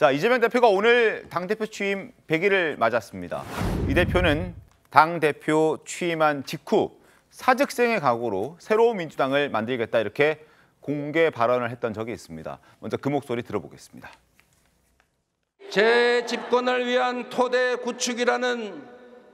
자, 이재명 대표가 오늘 당대표 취임 100일을 맞았습니다. 이 대표는 당대표 취임한 직후 사직생의 각오로 새로운 민주당을 만들겠다 이렇게 공개 발언을 했던 적이 있습니다. 먼저 그 목소리 들어보겠습니다. 제 집권을 위한 토대 구축이라는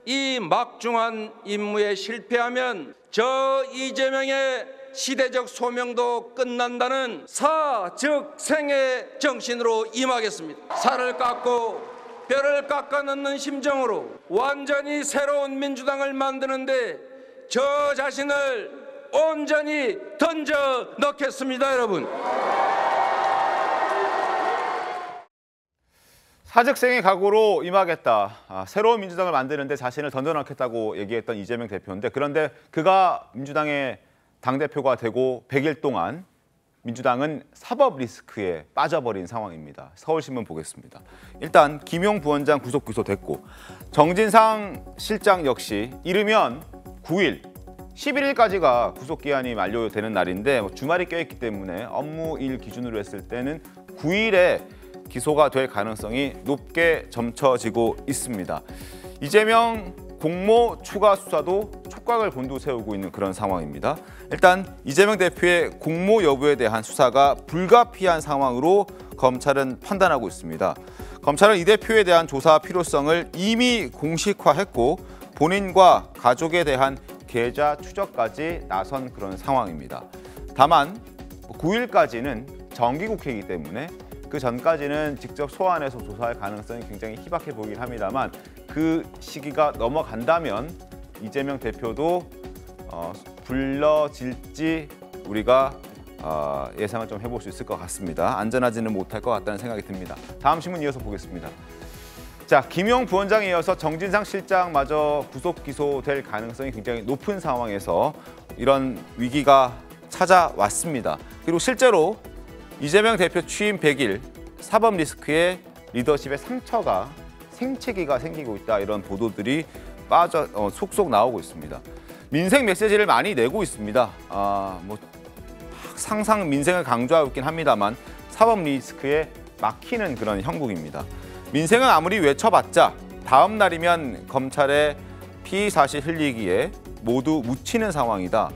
이 막중한 임무에 실패하면 저 이재명의 시대적 소명도 끝난다는 사즉생의 정신으로 임하겠습니다. 살을 깎고 뼈를 깎아 넣는 심정으로 완전히 새로운 민주당을 만드는데 저 자신을 온전히 던져 넣겠습니다, 여러분. 사직생의 각오로 임하겠다. 새로운 민주당을 만드는데 자신을 던져넣겠다고 얘기했던 이재명 대표인데, 그런데 그가 민주당의 당대표가 되고 100일 동안 민주당은 사법 리스크에 빠져버린 상황입니다. 서울신문 보겠습니다. 일단 김용 부원장 구속 기소됐고, 정진상 실장 역시 이르면 9일, 11일까지가 구속기한이 만료되는 날인데 주말이 껴있기 때문에 업무일 기준으로 했을 때는 9일에 기소가 될 가능성이 높게 점쳐지고 있습니다. 이재명 공모 추가 수사도 촉각을 곤두세우고 있는 그런 상황입니다. 일단 이재명 대표의 공모 여부에 대한 수사가 불가피한 상황으로 검찰은 판단하고 있습니다. 검찰은 이 대표에 대한 조사 필요성을 이미 공식화했고 본인과 가족에 대한 계좌 추적까지 나선 그런 상황입니다. 다만 9일까지는 정기국회이기 때문에 그 전까지는 직접 소환해서 조사할 가능성이 굉장히 희박해 보이긴 합니다만, 그 시기가 넘어간다면 이재명 대표도 불러질지 우리가 예상을 좀 해볼 수 있을 것 같습니다. 안전하지는 못할 것 같다는 생각이 듭니다. 다음 신문 이어서 보겠습니다. 자, 김용 부원장에 이어서 정진상 실장마저 구속 기소될 가능성이 굉장히 높은 상황에서 이런 위기가 찾아왔습니다. 그리고 실제로 이재명 대표 취임 100일 사법 리스크에 리더십의 상처가 생채기가 생기고 있다, 이런 보도들이 속속 나오고 있습니다. 민생 메시지를 많이 내고 있습니다. 항상 민생을 강조하고 있긴 합니다만 사법 리스크에 막히는 그런 형국입니다. 민생은 아무리 외쳐봤자 다음 날이면 검찰의 피의 사실 흘리기에 모두 묻히는 상황이다.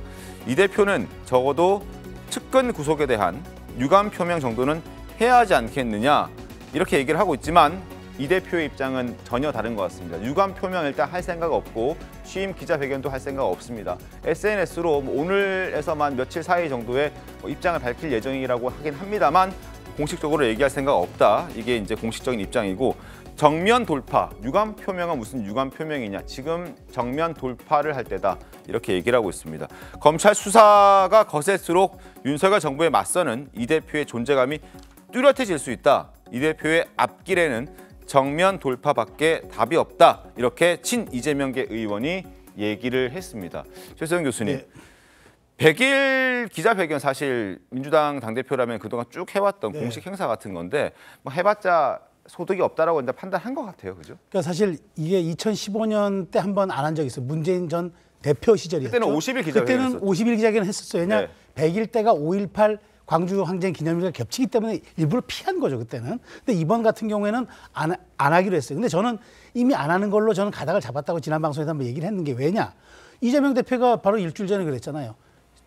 이 대표는 적어도 측근 구속에 대한 유감 표명 정도는 해야 하지 않겠느냐, 이렇게 얘기를 하고 있지만 이 대표의 입장은 전혀 다른 것 같습니다. 유감 표명 일단 할 생각 없고 취임 기자회견도 할 생각 없습니다. SNS로 오늘에서만 며칠 사이 정도의 입장을 밝힐 예정이라고 하긴 합니다만 공식적으로 얘기할 생각 없다. 이게 이제 공식적인 입장이고, 정면 돌파, 유감 표명은 무슨 유감 표명이냐, 지금 정면 돌파를 할 때다, 이렇게 얘기를 하고 있습니다. 검찰 수사가 거셀수록 윤석열 정부에 맞서는 이 대표의 존재감이 뚜렷해질 수 있다. 이 대표의 앞길에는 정면 돌파밖에 답이 없다. 이렇게 친 이재명계 의원이 얘기를 했습니다. 최수영 교수님, 네. 100일 기자회견 사실 민주당 당대표라면 그동안 쭉 해왔던 공식 행사 같은 건데 해봤자 소득이 없다라고 이제 판단한 것 같아요, 그죠? 그러니까 사실 이게 2015년 때 한 번 안 한 적이 있어요. 문재인 전 대표 시절이었죠. 그때는 50일 기자회견 그때는 50일 기자회견 했었어요. 왜냐, 100일 때가 5.18 광주 항쟁 기념일과 겹치기 때문에 일부러 피한 거죠, 그때는. 근데 이번 같은 경우에는 안 하기로 했어요. 근데 저는 이미 안 하는 걸로 저는 가닥을 잡았다고 지난 방송에서 한번 얘기를 했는 게, 왜냐, 이재명 대표가 바로 일주일 전에 그랬잖아요.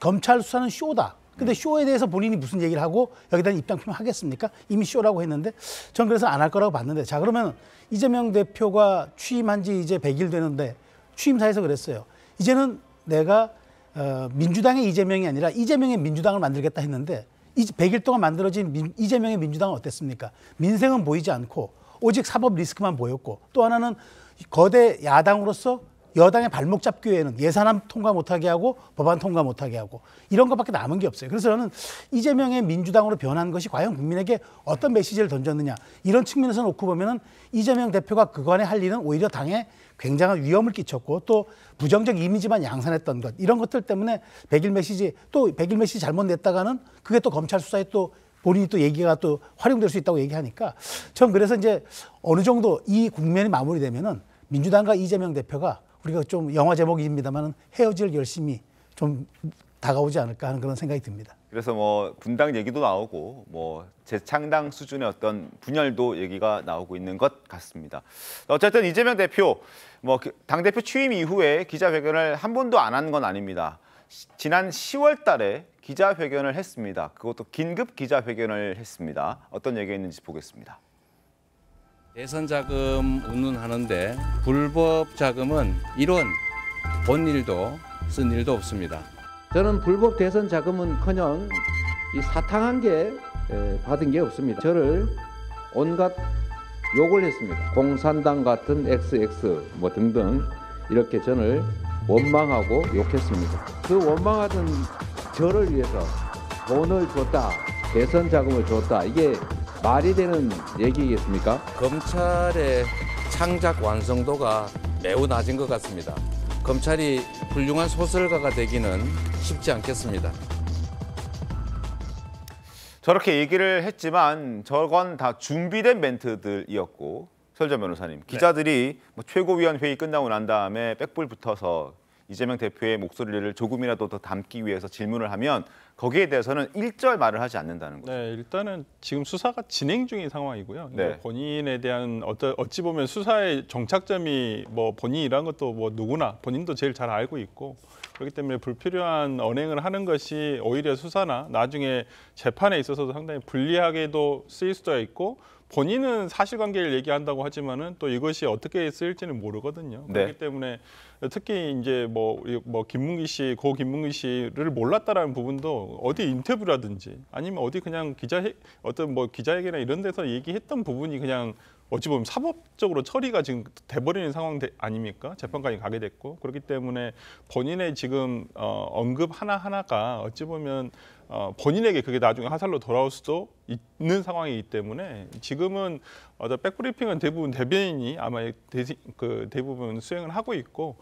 검찰 수사는 쇼다. 근데 쇼에 대해서 본인이 무슨 얘기를 하고 여기다 입장 표명하겠습니까? 이미 쇼라고 했는데 전 그래서 안 할 거라고 봤는데, 자, 그러면 이재명 대표가 취임한 지 이제 100일 되는데 취임사에서 그랬어요. 이제는 내가 민주당의 이재명이 아니라 이재명의 민주당을 만들겠다 했는데 100일 동안 만들어진 이재명의 민주당은 어땠습니까? 민생은 보이지 않고 오직 사법 리스크만 보였고, 또 하나는 거대 야당으로서 여당의 발목 잡기 외에는 예산안 통과 못하게 하고 법안 통과 못하게 하고 이런 것밖에 남은 게 없어요. 그래서 저는 이재명의 민주당으로 변한 것이 과연 국민에게 어떤 메시지를 던졌느냐, 이런 측면에서 놓고 보면은 이재명 대표가 그간에 할 일은 오히려 당에 굉장한 위험을 끼쳤고 또 부정적 이미지만 양산했던 것, 이런 것들 때문에 100일 메시지, 또 100일 메시지 잘못 냈다가는 그게 또 검찰 수사에 또 본인이 또 얘기가 또 활용될 수 있다고 얘기하니까, 전 그래서 이제 어느 정도 이 국면이 마무리되면은 민주당과 이재명 대표가, 우리가 좀 영화 제목입니다만 헤어질 열심히 좀 다가오지 않을까 하는 그런 생각이 듭니다. 그래서 뭐 분당 얘기도 나오고 뭐 재창당 수준의 어떤 분열도 얘기가 나오고 있는 것 같습니다. 어쨌든 이재명 대표 뭐 당대표 취임 이후에 기자회견을 한 번도 안 한 건 아닙니다. 지난 10월 달에 기자회견을 했습니다. 그것도 긴급 기자회견을 했습니다. 어떤 얘기가 있는지 보겠습니다. 대선 자금 운운하는데 불법 자금은 1원 본 일도 쓴 일도 없습니다. 저는 불법 대선 자금은커녕 이 사탕한 게 받은 게 없습니다. 저를 온갖 욕을 했습니다. 공산당 같은 XX 뭐 등등 이렇게 저를 원망하고 욕했습니다. 그 원망하던 저를 위해서 돈을 줬다, 대선 자금을 줬다, 이게 말이 되는 얘기겠습니까? 검찰의 창작 완성도가 매우 낮은 것 같습니다. 검찰이 훌륭한 소설가가 되기는 쉽지 않겠습니다. 저렇게 얘기를 했지만 저건 다 준비된 멘트들이었고, 설전 변호사님, 기자들이 뭐 최고위원 회의 끝나고 난 다음에 백불 붙어서 이재명 대표의 목소리를 조금이라도 더 담기 위해서 질문을 하면 거기에 대해서는 일절 말을 하지 않는다는 거죠. 네, 일단은 지금 수사가 진행 중인 상황이고요. 네. 본인에 대한 어찌 보면 수사의 정착점이 뭐 본인이란 것도 뭐 누구나 본인도 제일 잘 알고 있고, 그렇기 때문에 불필요한 언행을 하는 것이 오히려 수사나 나중에 재판에 있어서도 상당히 불리하게도 쓰일 수도 있고, 본인은 사실관계를 얘기한다고 하지만은 또 이것이 어떻게 쓰일지는 모르거든요. 네. 그렇기 때문에 특히 이제 뭐 김문기 씨, 고 김문기 씨를 몰랐다라는 부분도 어디 인터뷰라든지 아니면 어디 그냥 어떤 뭐 기자회견이나 이런 데서 얘기했던 부분이 그냥 어찌 보면 사법적으로 처리가 지금 돼버리는 상황 아닙니까? 재판까지 가게 됐고, 그렇기 때문에 본인의 지금 언급 하나하나가 어찌 보면 본인에게 그게 나중에 화살로 돌아올 수도 있는 상황이기 때문에 지금은 백브리핑은 대부분 대변인이 아마 대부분 수행을 하고 있고,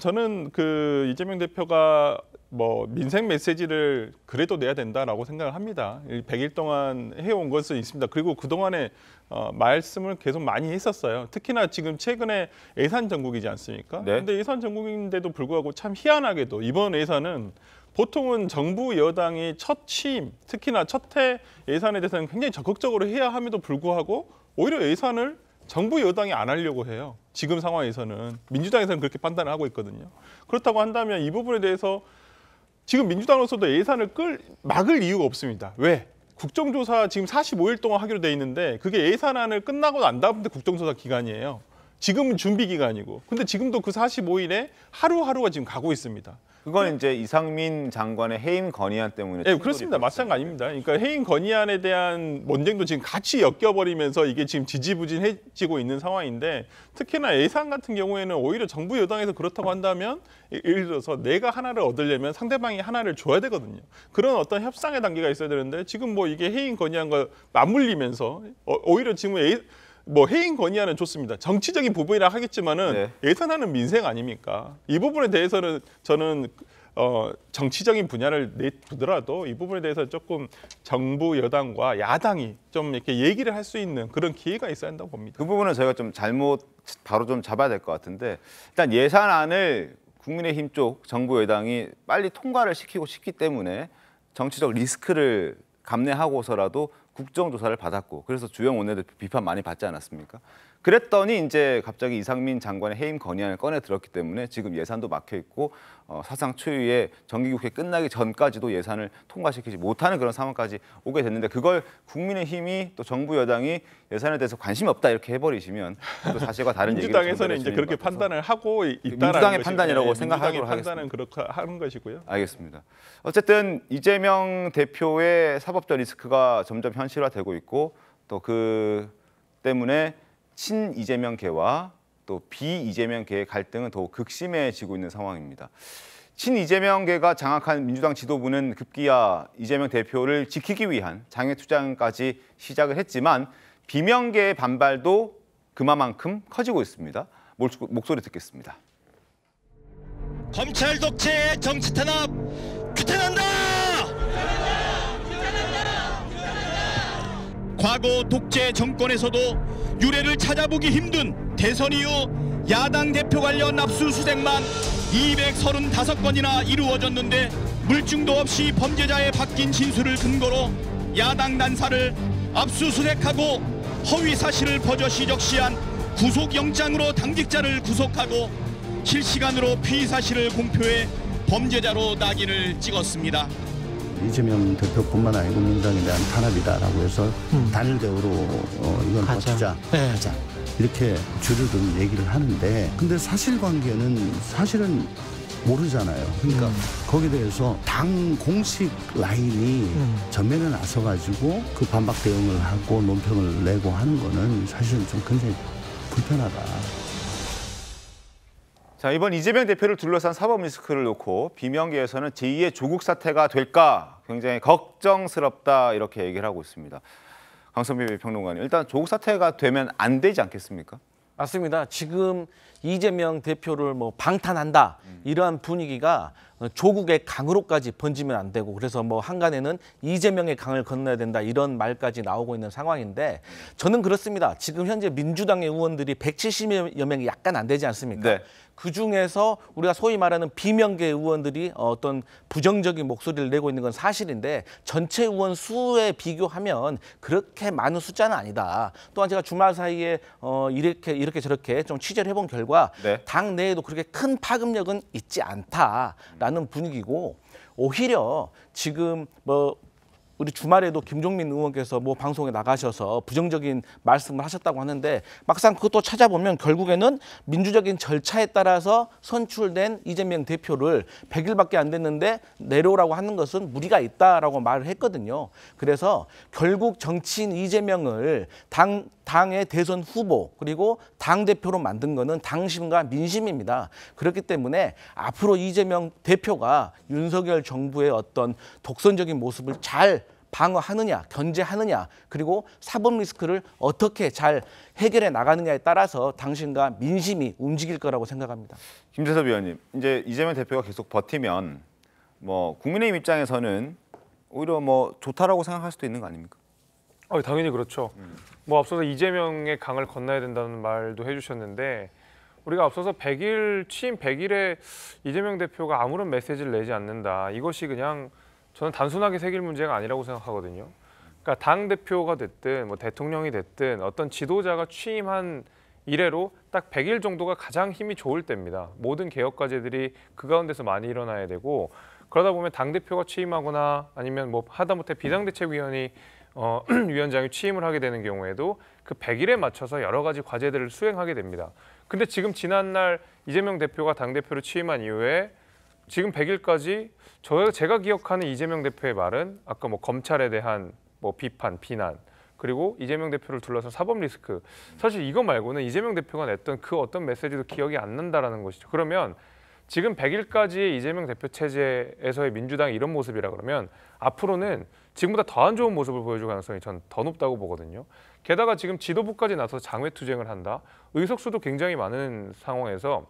저는 그 이재명 대표가 뭐 민생 메시지를 그래도 내야 된다라고 생각을 합니다. 100일 동안 해온 것은 있습니다. 그리고 그동안에 말씀을 계속 많이 했었어요. 특히나 지금 최근에 예산 정국이지 않습니까? 네. 근데 예산 정국인데도 불구하고 참 희한하게도 이번 예산은 보통은 정부 여당이 첫 취임, 특히나 첫 해 예산에 대해서는 굉장히 적극적으로 해야 함에도 불구하고 오히려 예산을 정부 여당이 안 하려고 해요. 지금 상황에서는 민주당에서는 그렇게 판단을 하고 있거든요. 그렇다고 한다면 이 부분에 대해서 지금 민주당으로서도 예산을 막을 이유가 없습니다. 왜? 국정조사 지금 45일 동안 하기로 돼 있는데 그게 예산안을 끝나고 난 다음부터 국정조사 기간이에요. 지금은 준비 기간이고. 근데 지금도 그 45일에 하루하루가 지금 가고 있습니다. 그건 이제 이상민 장관의 해임 건의안 때문에. 네, 그렇습니다. 마찬가지입니다. 그러니까 해임 건의안에 대한 논쟁도 지금 같이 엮여버리면서 이게 지금 지지부진해지고 있는 상황인데, 특히나 예산 같은 경우에는 오히려 정부 여당에서 그렇다고 한다면 예를 들어서 내가 하나를 얻으려면 상대방이 하나를 줘야 되거든요. 그런 어떤 협상의 단계가 있어야 되는데 지금 뭐 이게 해임 건의안과 맞물리면서 오히려 지금 뭐 해임 건의안은 좋습니다. 정치적인 부분이라 하겠지만은 네. 예산안은 민생 아닙니까? 이 부분에 대해서는 저는 정치적인 분야를 내두더라도 이 부분에 대해서 조금 정부 여당과 야당이 좀 이렇게 얘기를 할 수 있는 그런 기회가 있어야 한다고 봅니다. 그 부분은 저희가 좀 바로 좀 잡아야 될 것 같은데, 일단 예산안을 국민의힘 쪽 정부 여당이 빨리 통과를 시키고 싶기 때문에 정치적 리스크를 감내하고서라도 국정조사를 받았고, 그래서 주영 원내대표 비판 많이 받지 않았습니까? 그랬더니 이제 갑자기 이상민 장관의 해임 건의안을 꺼내 들었기 때문에 지금 예산도 막혀 있고 사상 초유의 정기국회 끝나기 전까지도 예산을 통과시키지 못하는 그런 상황까지 오게 됐는데, 그걸 국민의힘이 또 정부 여당이 예산에 대해서 관심이 없다 이렇게 해버리시면 또 사실과 다른 얘기를 민주당에서는 이제 그렇게 판단을 하고 있다는 민주당의 판단이라고 생각하도록 민주당의 판단은 그렇게 하는 것이고요. 알겠습니다. 어쨌든 이재명 대표의 사법적 리스크가 점점 현실화되고 있고, 또 그 때문에 친 이재명계와 또 비이재명계의 갈등은 더욱 극심해지고 있는 상황입니다. 친 이재명계가 장악한 민주당 지도부는 급기야 이재명 대표를 지키기 위한 장외투쟁까지 시작을 했지만 비명계의 반발도 그만큼 커지고 있습니다. 목소리 듣겠습니다. 검찰 독재 정치 탄압 규탄한다! 과거 독재 정권에서도 유례를 찾아보기 힘든 대선 이후 야당 대표 관련 압수수색만 235건이나 이루어졌는데 물증도 없이 범죄자의 바뀐 진술을 근거로 야당 난사를 압수수색하고 허위 사실을 버젓이 적시한 구속영장으로 당직자를 구속하고 실시간으로 피의 사실을 공표해 범죄자로 낙인을 찍었습니다. 이재명 대표뿐만 아니고 민주당에 대한 탄압이다라고 해서 단일 대우로 이건 버티자 하자 이렇게 주류들은 얘기를 하는데 근데 사실관계는 사실은 모르잖아요. 그러니까 거기에 대해서 당 공식 라인이 전면에 나서가지고 그 반박 대응을 하고 논평을 내고 하는 거는 사실은 좀 굉장히 불편하다. 자, 이번 이재명 대표를 둘러싼 사법 리스크를 놓고 비명계에서는 제2의 조국 사태가 될까 굉장히 걱정스럽다 이렇게 얘기를 하고 있습니다. 강선배 평론가님, 일단 조국 사태가 되면 안 되지 않겠습니까? 맞습니다. 지금 이재명 대표를 뭐 방탄한다 이러한 분위기가 조국의 강으로까지 번지면 안 되고 그래서 뭐 한간에는 이재명의 강을 건너야 된다 이런 말까지 나오고 있는 상황인데 저는 그렇습니다. 지금 현재 민주당의 의원들이 170여 명이 약간 안 되지 않습니까? 네. 그중에서 우리가 소위 말하는 비명계 의원들이 어떤 부정적인 목소리를 내고 있는 건 사실인데 전체 의원 수에 비교하면 그렇게 많은 숫자는 아니다. 또한 제가 주말 사이에 이렇게 저렇게 좀 취재를 해본 결과 네. 당 내에도 그렇게 큰 파급력은 있지 않다라는 분위기고 오히려 지금 뭐 우리 주말에도 김종민 의원께서 뭐 방송에 나가셔서 부정적인 말씀을 하셨다고 하는데 막상 그것도 찾아보면 결국에는 민주적인 절차에 따라서 선출된 이재명 대표를 100일밖에 안 됐는데 내려오라고 하는 것은 무리가 있다라고 말을 했거든요. 그래서 결국 정치인 이재명을 당의 대선 후보 그리고 당대표로 만든 거는 당심과 민심입니다. 그렇기 때문에 앞으로 이재명 대표가 윤석열 정부의 어떤 독선적인 모습을 잘 방어하느냐, 견제하느냐, 그리고 사법 리스크를 어떻게 잘 해결해 나가느냐에 따라서 당신과 민심이 움직일 거라고 생각합니다. 김재섭 위원님, 이제 이재명 대표가 계속 버티면 뭐 국민의힘 입장에서는 오히려 뭐 좋다라고 생각할 수도 있는 거 아닙니까? 당연히 그렇죠. 뭐 앞서서 이재명의 강을 건너야 된다는 말도 해주셨는데 우리가 앞서서 취임 100일에 이재명 대표가 아무런 메시지를 내지 않는다. 이것이 그냥 저는 단순하게 새길 문제가 아니라고 생각하거든요. 그러니까 당 대표가 됐든 뭐 대통령이 됐든 어떤 지도자가 취임한 이래로 딱 100일 정도가 가장 힘이 좋을 때입니다. 모든 개혁 과제들이 그 가운데서 많이 일어나야 되고 그러다 보면 당 대표가 취임하거나 아니면 뭐 하다못해 비상대책위원이 위원장이 취임을 하게 되는 경우에도 그 100일에 맞춰서 여러 가지 과제들을 수행하게 됩니다. 근데 지금 지난날 이재명 대표가 당대표로 취임한 이후에 지금 100일까지 제가 기억하는 이재명 대표의 말은 아까 뭐 검찰에 대한 뭐 비판, 비난 그리고 이재명 대표를 둘러싼 사법 리스크 사실 이거 말고는 이재명 대표가 냈던 그 어떤 메시지도 기억이 안 난다라는 것이죠. 그러면 지금 100일까지의 이재명 대표 체제에서의 민주당이 이런 모습이라 그러면 앞으로는 지금보다 더 안 좋은 모습을 보여줄 가능성이 전 더 높다고 보거든요. 게다가 지금 지도부까지 나서서 장외투쟁을 한다. 의석수도 굉장히 많은 상황에서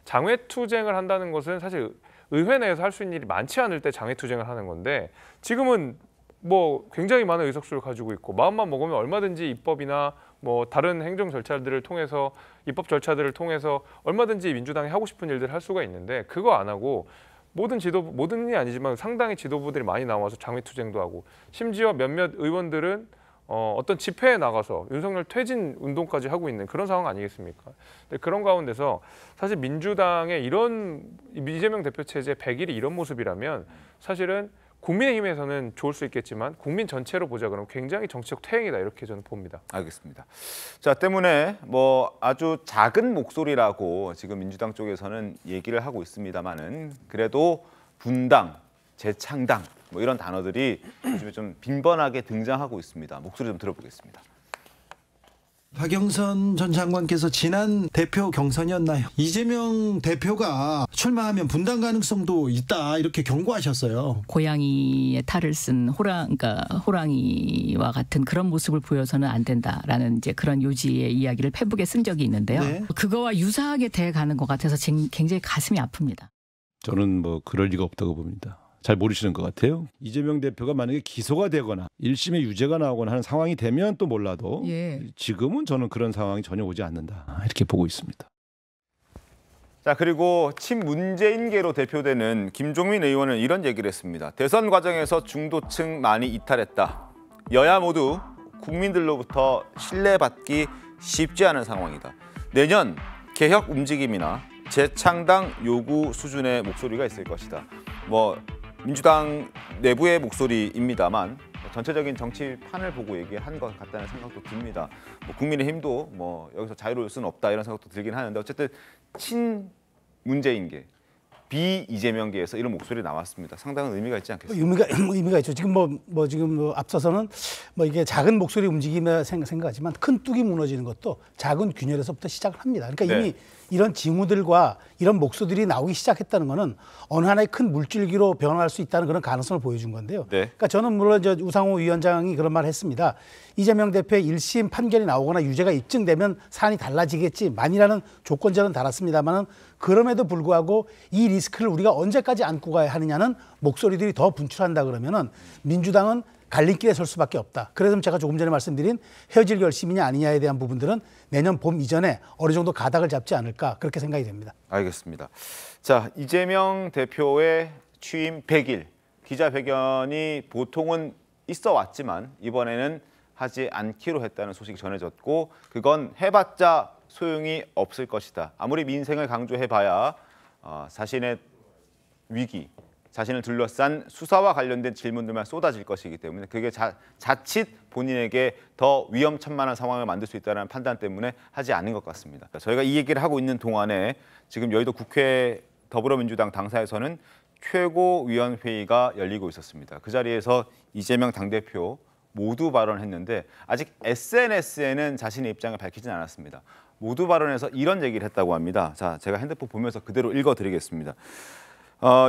장외투쟁을 한다는 것은 사실 의회 내에서 할 수 있는 일이 많지 않을 때 장외투쟁을 하는 건데 지금은 뭐 굉장히 많은 의석수를 가지고 있고 마음만 먹으면 얼마든지 입법이나 뭐 다른 행정 절차들을 통해서 입법 절차들을 통해서 얼마든지 민주당이 하고 싶은 일들을 할 수가 있는데 그거 안 하고 모든이 아니지만 상당히 지도부들이 많이 나와서 장외투쟁도 하고 심지어 몇몇 의원들은 어떤 집회에 나가서 윤석열 퇴진 운동까지 하고 있는 그런 상황 아니겠습니까? 근데 그런 가운데서 사실 민주당의 이런 이재명 대표 체제 100일이 이런 모습이라면 사실은 국민의힘에서는 좋을 수 있겠지만 국민 전체로 보자 그러면 굉장히 정치적 퇴행이다 이렇게 저는 봅니다. 알겠습니다. 자, 때문에 뭐 아주 작은 목소리라고 지금 민주당 쪽에서는 얘기를 하고 있습니다만은 그래도 분당, 재창당 뭐 이런 단어들이 요즘에 좀 빈번하게 등장하고 있습니다. 목소리 좀 들어보겠습니다. 박영선 전 장관께서 지난 대표 경선이었나요? 이재명 대표가 출마하면 분당 가능성도 있다 이렇게 경고하셨어요. 고양이의 탈을 쓴 호랑이와 같은 그런 모습을 보여서는 안 된다라는 이제 그런 요지의 이야기를 페북에 쓴 적이 있는데요. 네. 그거와 유사하게 돼가는 것 같아서 굉장히 가슴이 아픕니다. 저는 뭐 그럴 리가 없다고 봅니다. 잘 모르시는 것 같아요. 이재명 대표가 만약에 기소가 되거나 1심에 유죄가 나오거나 하는 상황이 되면 또 몰라도 지금은 저는 그런 상황이 전혀 오지 않는다 이렇게 보고 있습니다. 자, 그리고 친문재인계로 대표되는 김종민 의원은 이런 얘기를 했습니다. 대선 과정에서 중도층 많이 이탈했다. 여야 모두 국민들로부터 신뢰받기 쉽지 않은 상황이다. 내년 개혁 움직임이나 재창당 요구 수준의 목소리가 있을 것이다. 뭐 민주당 내부의 목소리입니다만 전체적인 정치판을 보고 얘기한 것 같다는 생각도 듭니다. 뭐 국민의힘도 뭐 여기서 자유로울 수는 없다 이런 생각도 들긴 하는데 어쨌든 친문재인계, 비이재명계에서 이런 목소리 나왔습니다. 상당한 의미가 있지 않겠습니까? 의미가 있죠. 지금 지금 앞서서는 이게 작은 목소리 움직임에 생각하지만 큰 뚝이 무너지는 것도 작은 균열에서부터 시작을 합니다. 그러니까 이미 이런 징후들과 이런 목소리들이 나오기 시작했다는 것은 어느 하나의 큰 물줄기로 변화할 수 있다는 그런 가능성을 보여준 건데요. 그러니까 저는 물론 우상호 위원장이 그런 말을 했습니다. 이재명 대표의 1심 판결이 나오거나 유죄가 입증되면 사안이 달라지겠지만이라는 조건절은 달았습니다만은 그럼에도 불구하고 이 리스크를 우리가 언제까지 안고 가야 하느냐는 목소리들이 더 분출한다 그러면은 민주당은 갈림길에 설 수밖에 없다. 그래서 제가 조금 전에 말씀드린 헤어질 결심이냐 아니냐에 대한 부분들은 내년 봄 이전에 어느 정도 가닥을 잡지 않을까 그렇게 생각이 됩니다. 알겠습니다. 자, 이재명 대표의 취임 100일 기자회견이 보통은 있어 왔지만 이번에는 하지 않기로 했다는 소식이 전해졌고 그건 해봤자 소용이 없을 것이다. 아무리 민생을 강조해봐야 자신의 위기, 자신을 둘러싼 수사와 관련된 질문들만 쏟아질 것이기 때문에 그게 자칫 본인에게 더 위험천만한 상황을 만들 수 있다는 판단 때문에 하지 않은 것 같습니다. 저희가 이 얘기를 하고 있는 동안에 지금 여의도 국회 더불어민주당 당사에서는 최고위원회의가 열리고 있었습니다. 그 자리에서 이재명 당대표 모두 발언했는데 아직 SNS에는 자신의 입장을 밝히진 않았습니다. 모두 발언에서 이런 얘기를 했다고 합니다. 자, 제가 핸드폰 보면서 그대로 읽어드리겠습니다.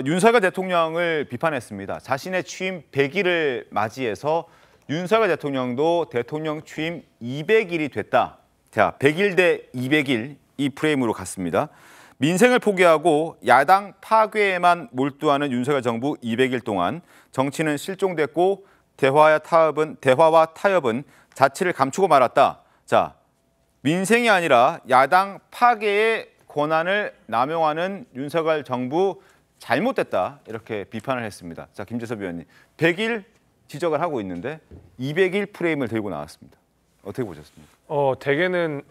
윤석열 대통령을 비판했습니다. 자신의 취임 100일을 맞이해서 윤석열 대통령도 대통령 취임 200일이 됐다. 자, 100일 대 200일 이 프레임으로 갔습니다. 민생을 포기하고 야당 파괴에만 몰두하는 윤석열 정부 200일 동안 정치는 실종됐고 대화와 타협은 자치를 감추고 말았다. 자, 민생이 아니라 야당 파괴의 권한을 남용하는 윤석열 정부 잘못됐다 이렇게 비판을 했습니다. 자, 김재섭 위원님, 100일 지적을 하고 있는데 200일 프레임을 들고 나왔습니다. 어떻게 보셨습니까? 대개는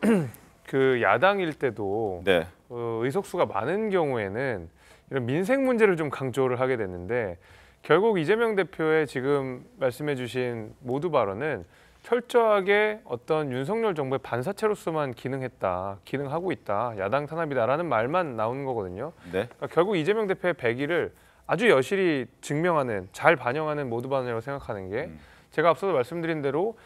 그 야당일 때도 의석수가 많은 경우에는 이런 민생 문제를 좀 강조를 하게 됐는데 결국 이재명 대표의 지금 말씀해주신 모두 발언은 철저하게 어떤 윤석열 정부의 반사체로서만 기능하고 있다, 야당 탄압이다라는 말만 나오는 거거든요. 그러니까 결국 이재명 대표의 100일을 아주 여실히 증명하는, 잘 반영하는 모두 발언이라고 생각하는 게 제가 앞서도 말씀드린 대로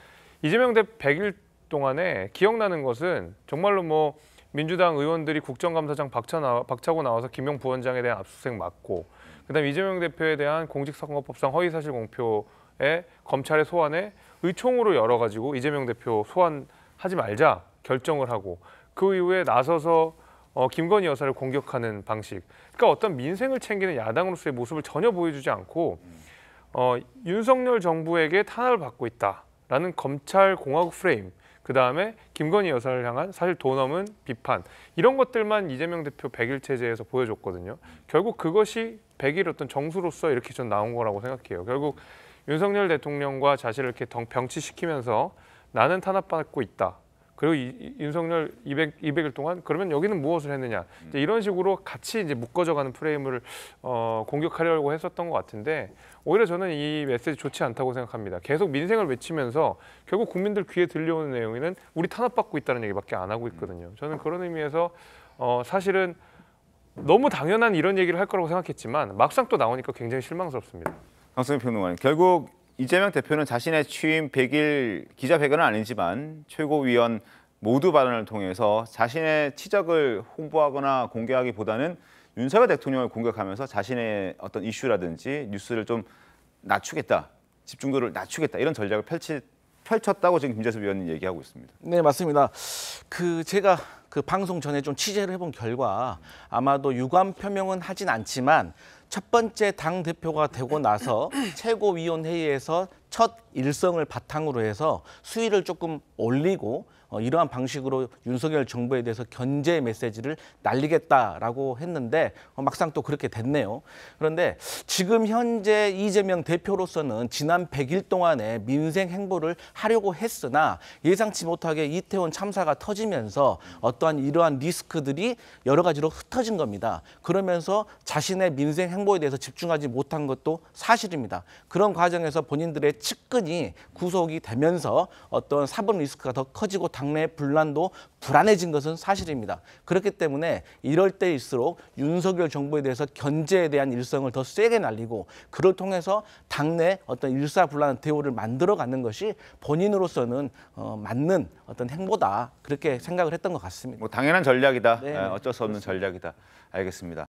이재명 대표 100일 동안에 기억나는 것은 정말로 뭐 민주당 의원들이 국정감사장 박차고 나와서 김용 부원장에 대한 압수수색 맞고 그다음에 이재명 대표에 대한 공직선거법상 허위사실 공표에 검찰의 소환에 의총으로 열어가지고 이재명 대표 소환하지 말자 결정을 하고 그 이후에 나서서 김건희 여사를 공격하는 방식. 그러니까 어떤 민생을 챙기는 야당으로서의 모습을 전혀 보여주지 않고 윤석열 정부에게 탄압을 받고 있다라는 검찰 공화국 프레임. 그다음에 김건희 여사를 향한 사실 도 넘은 비판. 이런 것들만 이재명 대표 100일 체제에서 보여줬거든요. 결국 그것이 100일 어떤 정수로서 이렇게 전 나온 거라고 생각해요. 결국 윤석열 대통령과 자신을 이렇게 병치시키면서 나는 탄압받고 있다. 그리고 윤석열 200일 동안 그러면 여기는 무엇을 했느냐. 이제 이런 식으로 같이 이제 묶어져가는 프레임을 공격하려고 했었던 것 같은데 오히려 저는 이 메시지 좋지 않다고 생각합니다. 계속 민생을 외치면서 결국 국민들 귀에 들려오는 내용에는 우리 탄압받고 있다는 얘기밖에 안 하고 있거든요. 저는 그런 의미에서 사실은 너무 당연한 이런 얘기를 할 거라고 생각했지만 막상 또 나오니까 굉장히 실망스럽습니다. 강성민 평론가님, 결국 이재명 대표는 자신의 취임 100일 기자회견은 아니지만 최고위원 모두 발언을 통해서 자신의 치적을 홍보하거나 공개하기보다는 윤석열 대통령을 공격하면서 자신의 어떤 이슈라든지 뉴스를 좀 낮추겠다, 집중도를 낮추겠다 이런 전략을 펼쳤다고 지금 김재섭 위원님 얘기하고 있습니다. 네, 맞습니다. 제가 방송 전에 좀 취재를 해본 결과 아마도 유감 표명은 하진 않지만 첫 번째 당 대표가 되고 나서 최고위원회의에서 첫 일성을 바탕으로 해서 수위를 조금 올리고 이러한 방식으로 윤석열 정부에 대해서 견제 메시지를 날리겠다라고 했는데 막상 또 그렇게 됐네요. 그런데 지금 현재 이재명 대표로서는 지난 100일 동안에 민생 행보를 하려고 했으나 예상치 못하게 이태원 참사가 터지면서 어떠한 이러한 리스크들이 여러 가지로 흩어진 겁니다. 그러면서 자신의 민생 행보에 대해서 집중하지 못한 것도 사실입니다. 그런 과정에서 본인들의 측근이 구속이 되면서 어떤 사법 리스크가 더 커지고 당내 분란도 불안해진 것은 사실입니다. 그렇기 때문에 이럴 때일수록 윤석열 정부에 대해서 견제에 대한 일성을 더 세게 날리고 그를 통해서 당내 어떤 일사불란 대우를 만들어가는 것이 본인으로서는 맞는 어떤 행보다 그렇게 생각을 했던 것 같습니다. 뭐 당연한 전략이다. 네, 어쩔 수 없는 전략이다. 알겠습니다.